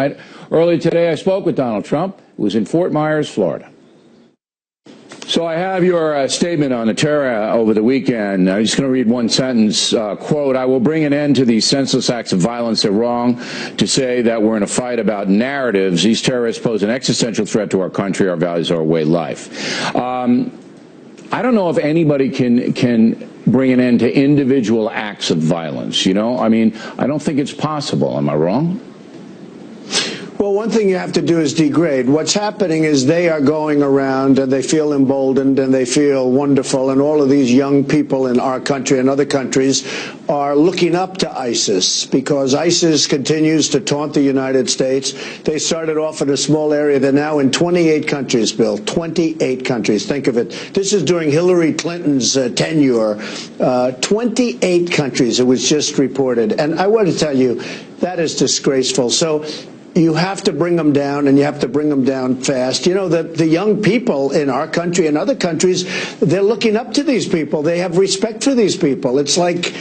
night. Earlier today, I spoke with Donald Trump, who was in Fort Myers, Florida. So I have your statement on the terror over the weekend. I'm just going to read one sentence. Quote, I will bring an end to these senseless acts of violence. They're wrong to say that we're in a fight about narratives. These terrorists pose an existential threat to our country, our values, our way of life. I don't know if anybody can bring an end to individual acts of violence. You know, I mean, I don't think it's possible. Am I wrong? Well, one thing you have to do is degrade. What's happening is they are going around and they feel emboldened and they feel wonderful, and all of these young people in our country and other countries are looking up to ISIS because ISIS continues to taunt the United States. They started off in a small area. They're now in 28 countries, Bill, 28 countries. Think of it. This is during Hillary Clinton's tenure. 28 countries, it was just reported. And I want to tell you, that is disgraceful. So you have to bring them down, and you have to bring them down fast. You know, the young people in our country and other countries, they're looking up to these people. They have respect for these people. It's like,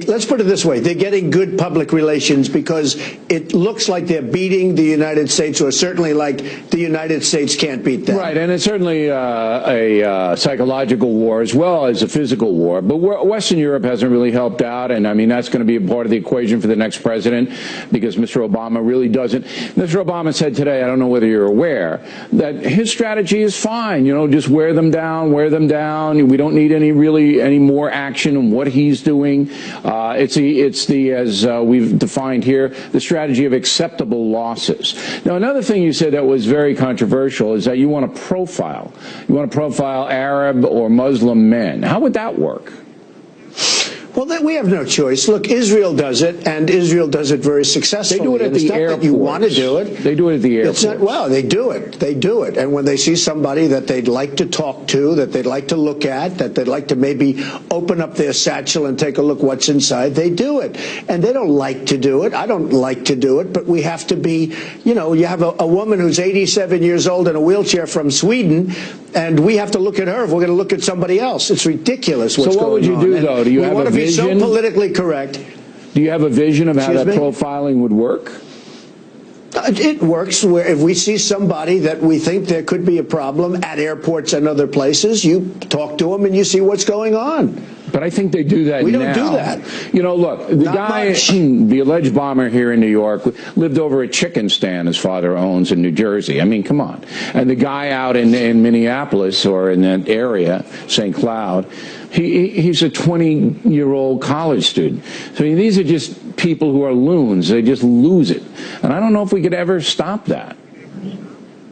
let's put it this way, they're getting good public relations because it looks like they're beating the United States, or certainly like the United States can't beat them. Right, and it's certainly a psychological war as well as a physical war. But Western Europe hasn't really helped out, and I mean, that's going to be a part of the equation for the next president because Mr. Obama really doesn't. Mr. Obama said today, I don't know whether you're aware, that his strategy is fine. You know, just wear them down, wear them down. We don't need any more action on what he's doing. It's as we've defined here, the strategy of acceptable losses. Now, another thing you said that was very controversial is that you want to profile. You want to profile Arab or Muslim men. How would that work? Well, we have no choice. Look, Israel does it, and Israel does it very successfully. They do it at the airport. That you want to do it. They do it at the airport. It's not, well, they do it. They do it. And when they see somebody that they'd like to talk to, that they'd like to look at, that they'd like to maybe open up their satchel and take a look what's inside, they do it. And they don't like to do it. I don't like to do it, but we have to be, you know, you have a woman who's 87 years old in a wheelchair from Sweden, and we have to look at her if we're going to look at somebody else. It's ridiculous what's going on. So what would you do, though? Do you have a vision? So politically correct. Do you have a vision of how that profiling would work? It works where if we see somebody that we think there could be a problem at airports and other places, you talk to them and you see what's going on. But I think they do that now. We don't do that. You know, look, the guy, the alleged bomber here in New York, lived over a chicken stand his father owns in New Jersey. I mean, come on. And the guy out in Minneapolis or in that area, St. Cloud, he's a 20-year-old college student. So I mean, these are just people who are loons. They just lose it. And I don't know if we could ever stop that.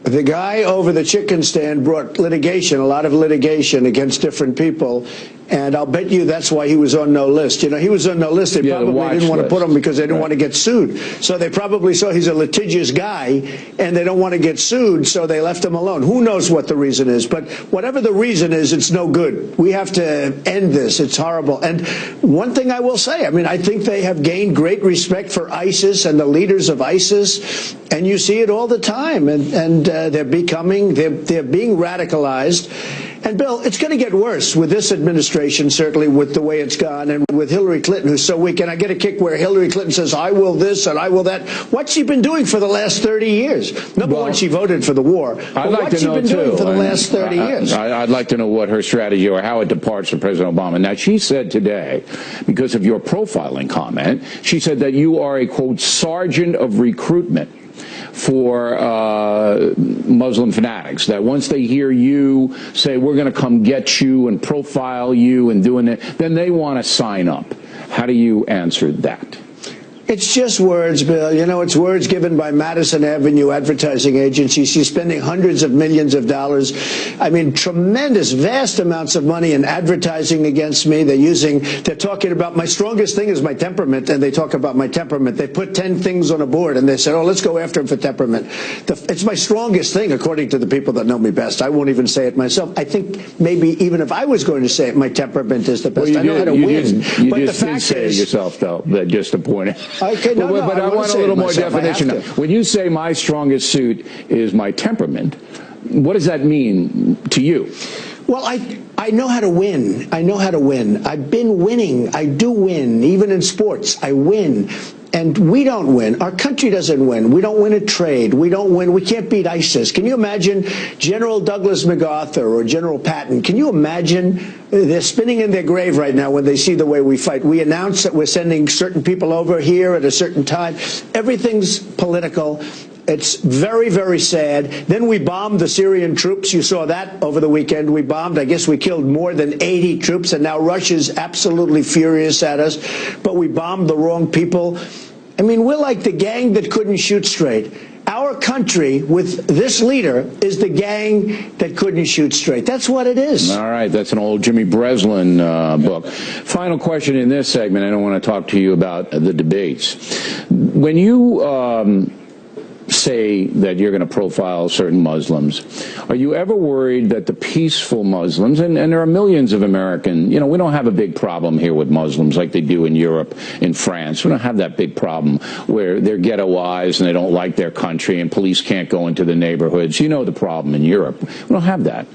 The guy over the chicken stand brought litigation, a lot of litigation against different people, and I'll bet you that's why he was on no list. You know, he was on no list. They probably didn't want to put him because they didn't want to get sued. So they probably saw he's a litigious guy, and they don't want to get sued, so they left him alone. Who knows what the reason is? But whatever the reason is, it's no good. We have to end this. It's horrible. And one thing I will say, I mean, I think they have gained great respect for ISIS and the leaders of ISIS, and you see it all the time. And they're being radicalized. And, Bill, it's going to get worse with this administration, certainly with the way it's gone, and with Hillary Clinton, who's so weak. And I get a kick where Hillary Clinton says, I will this and I will that. What's she been doing for the last 30 years? Number one, she voted for the war. But what's she been doing for the last 30 years? I'd like to know what her strategy or how it departs from President Obama. Now, she said today, because of your profiling comment, she said that you are a, quote, sergeant of recruitment for Muslim fanatics, that once they hear you say, we're going to come get you and profile you and doing it, then they want to sign up. How do you answer that? It's just words, Bill. You know, it's words given by Madison Avenue advertising agency. She's spending hundreds of millions of dollars. I mean, tremendous, vast amounts of money in advertising against me. They're talking about my strongest thing is my temperament, and they talk about my temperament. They put 10 things on a board, and they said, oh, let's go after him for temperament. It's my strongest thing, according to the people that know me best. I won't even say it myself. I think maybe even if I was going to say it, my temperament is the best. Well, I know how to win. You just did say it yourself, though, just to point it. Okay, no, but I want a little more definition. When you say my strongest suit is my temperament, what does that mean to you? Well, I know how to win. I know how to win. I've been winning. I do win. Even in sports, I win. And we don't win. Our country doesn't win. We don't win a trade. We don't win. We can't beat ISIS. Can you imagine General Douglas MacArthur or General Patton? Can you imagine? They're spinning in their grave right now when they see the way we fight. We announce that we're sending certain people over here at a certain time. Everything's political. It's very, very sad. Then we bombed the Syrian troops. You saw that over the weekend. We bombed. I guess we killed more than 80 troops, and now Russia's absolutely furious at us. But we bombed the wrong people. I mean, we're like the gang that couldn't shoot straight. Our country, with this leader, is the gang that couldn't shoot straight. That's what it is. All right. That's an old Jimmy Breslin book. Final question in this segment. I don't want to talk to you about the debates. When you say that you're going to profile certain Muslims, are you ever worried that the peaceful Muslims, and there are millions of American, we don't have a big problem here with Muslims like they do in Europe, in France. We don't have that big problem where they're ghettoized and they don't like their country and police can't go into the neighborhoods. You know the problem in Europe. We don't have that.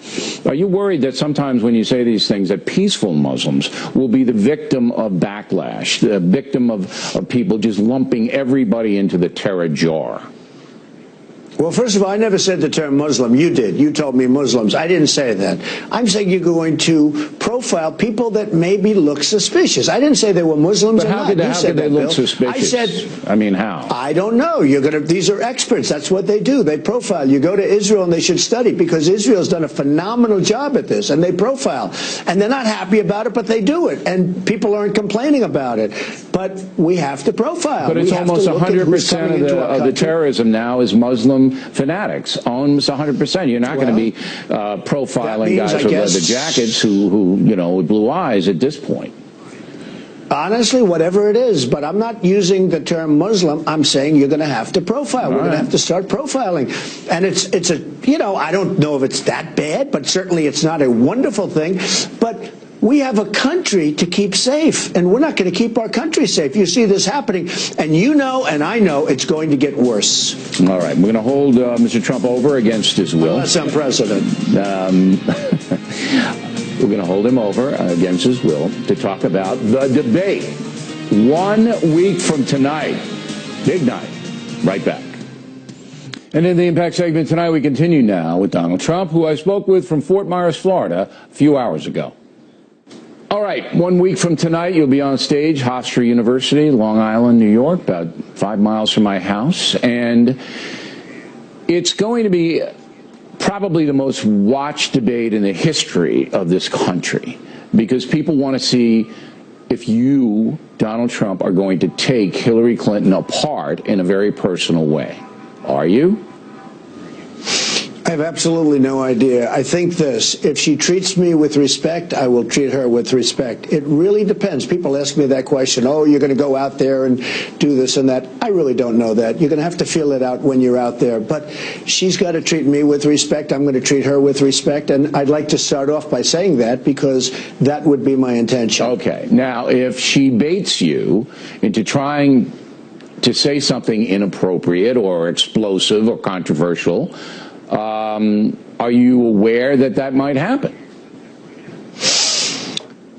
Are you worried that sometimes when you say these things that peaceful Muslims will be the victim of backlash, the victim of people just lumping everybody into the terror jar? Well, first of all, I never said the term Muslim. You did. You told me Muslims. I didn't say that. I'm saying you're going to profile people that maybe look suspicious. I didn't say they were Muslims or not. How could they look suspicious? I said, I mean, how? I don't know. These are experts. That's what they do. They profile. You go to Israel and they should study because Israel's done a phenomenal job at this, and they profile. And they're not happy about it, but they do it. And people aren't complaining about it. But we have to profile. But it's almost 100% of the terrorism now is Muslim fanatics, almost 100%. You're not going to be profiling guys with leather jackets who with blue eyes at this point. Honestly, whatever it is, but I'm not using the term Muslim. I'm saying you're going to have to profile. We're going to have to start profiling. And it's I don't know if it's that bad, but certainly it's not a wonderful thing. But we have a country to keep safe, and we're not going to keep our country safe. You see this happening, and you know and I know it's going to get worse. All right. We're going to hold Mr. Trump over against his will. Unless I'm president. We're going to hold him over against his will to talk about the debate 1 week from tonight. Big night. Right back. And in the Impact segment tonight, we continue now with Donald Trump, who I spoke with from Fort Myers, Florida, a few hours ago. All right, 1 week from tonight, you'll be on stage, Hofstra University, Long Island, New York, about 5 miles from my house. And it's going to be probably the most watched debate in the history of this country because people want to see if you, Donald Trump, are going to take Hillary Clinton apart in a very personal way. Are you? I have absolutely no idea. I think this, if she treats me with respect, I will treat her with respect. It really depends. People ask me that question, oh, you're going to go out there and do this and that. I really don't know that. You're going to have to feel it out when you're out there. But she's got to treat me with respect. I'm going to treat her with respect. And I'd like to start off by saying that because that would be my intention. Okay. Now, if she baits you into trying to say something inappropriate or explosive or controversial, are you aware that that might happen?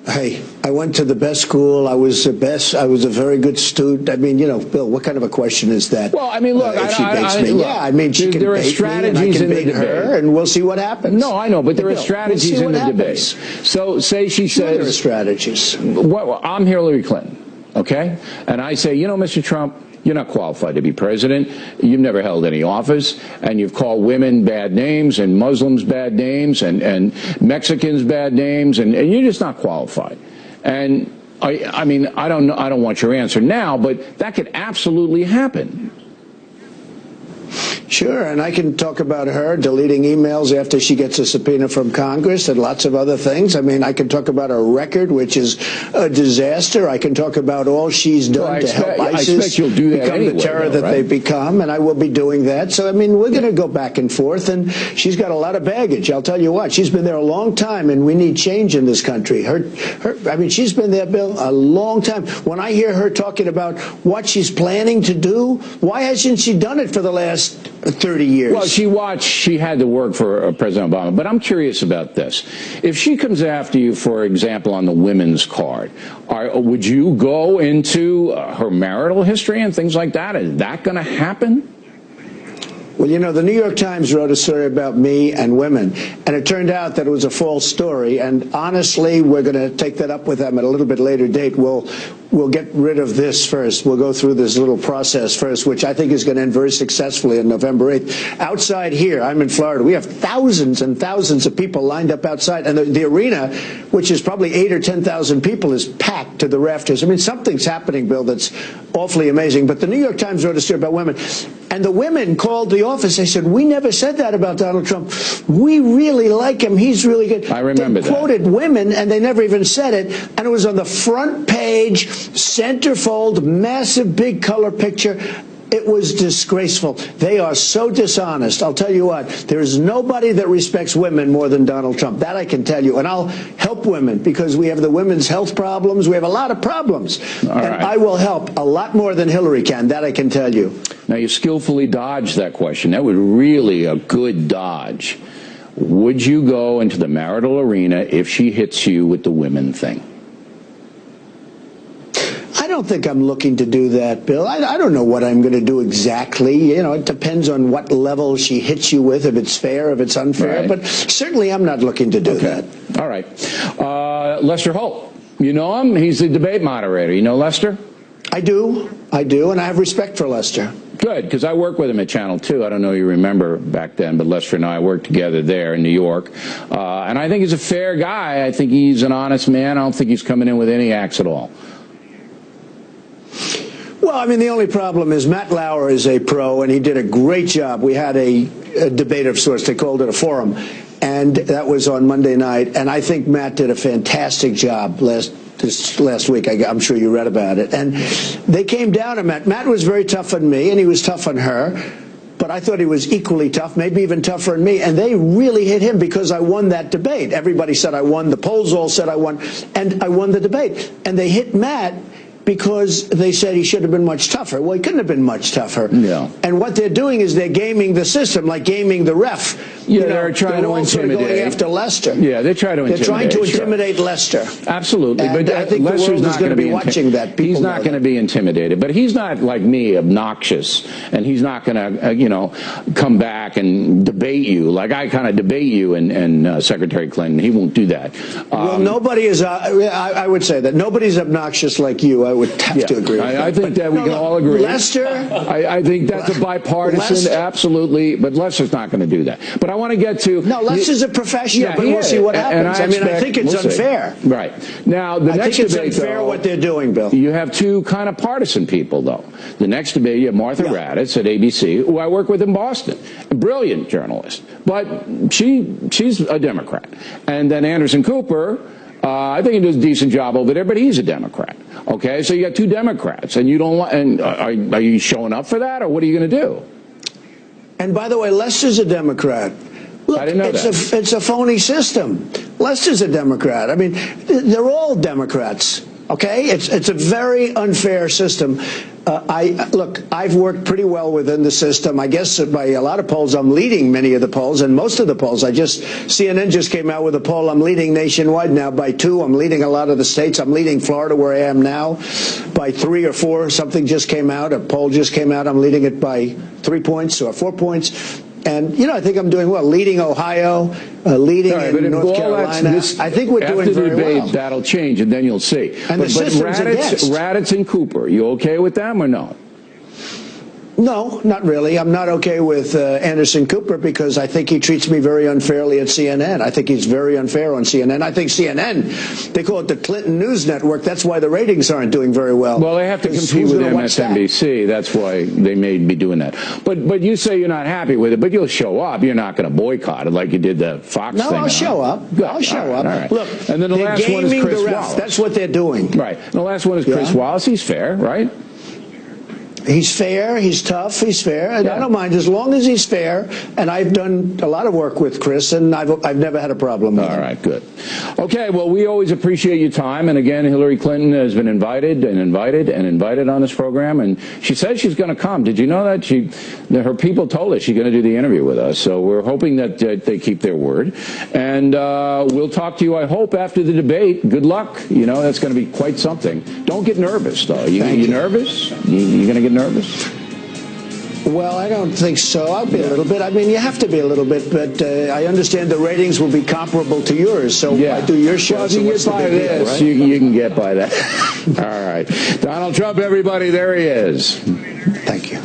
Hey, I went to the best school. I was the best. I was a very good student. I mean, Bill, what kind of a question is that? Well, I mean, look, if she baits me, yeah, I mean, she can there are bait strategies me and I can in the bait debate, her, and we'll see what happens. No, I know, but there are strategies in the debate. So, say she says, there are strategies. Well, I'm Hillary Clinton, okay, and I say, Mr. Trump, you're not qualified to be president. You've never held any office, and you've called women bad names and Muslims bad names and Mexicans bad names, and you're just not qualified. And I mean, I don't know. I don't want your answer now, but that could absolutely happen. Sure, and I can talk about her deleting emails after she gets a subpoena from Congress and lots of other things. I mean, I can talk about her record, which is a disaster. I can talk about all she's done to help ISIS become the terror that they've become, and I will be doing that. So, I mean, we're going to go back and forth, and she's got a lot of baggage. I'll tell you what, she's been there a long time, and we need change in this country. I mean, she's been there, Bill, a long time. When I hear her talking about what she's planning to do, why hasn't she done it for the last 30 years. Well, she had to work for President Obama, but I'm curious about this. If she comes after you, for example, on the women's card, would you go into her marital history and things like that? Is that going to happen? Well, you know, the New York Times wrote a story about me and women, and it turned out that it was a false story. And honestly, we're going to take that up with them at a little bit later date. We'll get rid of this first. We'll go through this little process first, which I think is going to end very successfully on November 8th. Outside here, I'm in Florida, we have thousands and thousands of people lined up outside, and the arena, which is probably 8,000 or 10,000 people, is packed to the rafters. I mean, something's happening, Bill, that's awfully amazing. But the New York Times wrote a story about women, and the women called the office. They said, we never said that about Donald Trump. We really like him. He's really good. I remember they quoted women, and they never even said it, and it was on the front page, centerfold, massive, big color picture. It was disgraceful. They are so dishonest. I'll tell you what, there is nobody that respects women more than Donald Trump. That I can tell you. And I'll help women because we have the women's health problems. We have a lot of problems. I will help a lot more than Hillary can. That I can tell you. Now, you skillfully dodged that question. That was really a good dodge. Would you go into the marital arena if she hits you with the women thing? I don't think I'm looking to do that, Bill. I don't know what I'm going to do exactly. You know, it depends on what level she hits you with, if it's fair, if it's unfair. Right. But certainly I'm not looking to do that. All right. Lester Holt, you know him? He's the debate moderator. You know Lester? I do, and I have respect for Lester. Good, because I worked with him at Channel 2. I don't know if you remember back then, but Lester and I worked together there in New York. And I think he's a fair guy. I think he's an honest man. I don't think he's coming in with any acts at all. Well, I mean, the only problem is Matt Lauer is a pro, and he did a great job. We had a debate of sorts. They called it a forum, and that was on Monday night. And I think Matt did a fantastic job last week. I'm sure you read about it. And they came down on Matt. Matt was very tough on me, and he was tough on her. But I thought he was equally tough, maybe even tougher than me. And they really hit him because I won that debate. Everybody said I won. The polls all said I won. And I won the debate. And they hit Matt because they said he should have been much tougher. Well, he couldn't have been much tougher. Yeah. And what they're doing is they're gaming the system, like gaming the ref. Yeah, they're trying to intimidate. Going after Lester. Yeah, they're trying to intimidate. They're trying to intimidate Lester. Absolutely. And but I think Lester's the world not is going to be watching that. He's not going to be intimidated. But he's not like me, obnoxious. And he's not going to, come back and debate you. Like I kind of debate you and Secretary Clinton. He won't do that. Well, nobody is, I would say that. Nobody's obnoxious like you. I would have to agree. I think that we can all agree. Lester? I think that's a bipartisan, absolutely, but Lester's not going to do that. But I want to get to... No, Lester's a professional, but we'll see what happens. I think it's unfair. Right. Now, the next debate, I think it's unfair what they're doing, Bill. You have two kind of partisan people, though. The next debate, you have Martha Raddatz at ABC, who I work with in Boston. A brilliant journalist. But she's a Democrat. And then Anderson Cooper... I think he does a decent job over there, but he's a Democrat. Okay, so you got two Democrats, and you don't want. And are you showing up for that, or what are you going to do? And by the way, Lester's a Democrat. Look, I didn't know that. It's a phony system. Lester's a Democrat. I mean, they're all Democrats. Okay, it's a very unfair system. Look, I've worked pretty well within the system. I guess by a lot of polls, I'm leading many of the polls, and most of the polls. CNN just came out with a poll. I'm leading nationwide now by 2. I'm leading a lot of the states. I'm leading Florida, where I am now, by 3 or 4. Something just came out. A poll just came out. I'm leading it by 3 points or 4 points. And, I think I'm doing well. Leading Ohio, leading in North Carolina. I think we're doing very well. After the debate, that'll change, and then you'll see. And the system's against. Raddatz and Cooper, you okay with them or no? No, not really. I'm not okay with Anderson Cooper because I think he treats me very unfairly at CNN. I think he's very unfair on CNN. I think CNN, they call it the Clinton News Network. That's why the ratings aren't doing very well. Well, they have to compete with MSNBC. That's why they may be doing that. But you say you're not happy with it, but you'll show up. You're not going to boycott it like you did the Fox thing. No, I'll show up. I'll show up. All right. Look, and then the last one is Chris Wallace. That's what they're doing. Right. And the last one is Chris Wallace. He's fair, right? He's fair, he's tough, he's fair, and I don't mind as long as he's fair. And I've done a lot of work with Chris, and I've never had a problem with him. All right, good. Okay, well, we always appreciate your time. And again, Hillary Clinton has been invited and invited and invited on this program, and she says she's going to come. Did you know that? Her people told us she's going to do the interview with us, so we're hoping that they keep their word. And we'll talk to you, I hope, after the debate. Good luck. You know, that's going to be quite something. Don't get nervous, though. You nervous? You going to get nervous? Well, I don't think so. I'll be a little bit. I mean, you have to be a little bit, but I understand the ratings will be comparable to yours. So I do your show. Well, if you can get by this, right? you can get by that. All right. Donald Trump, everybody, there he is. Thank you.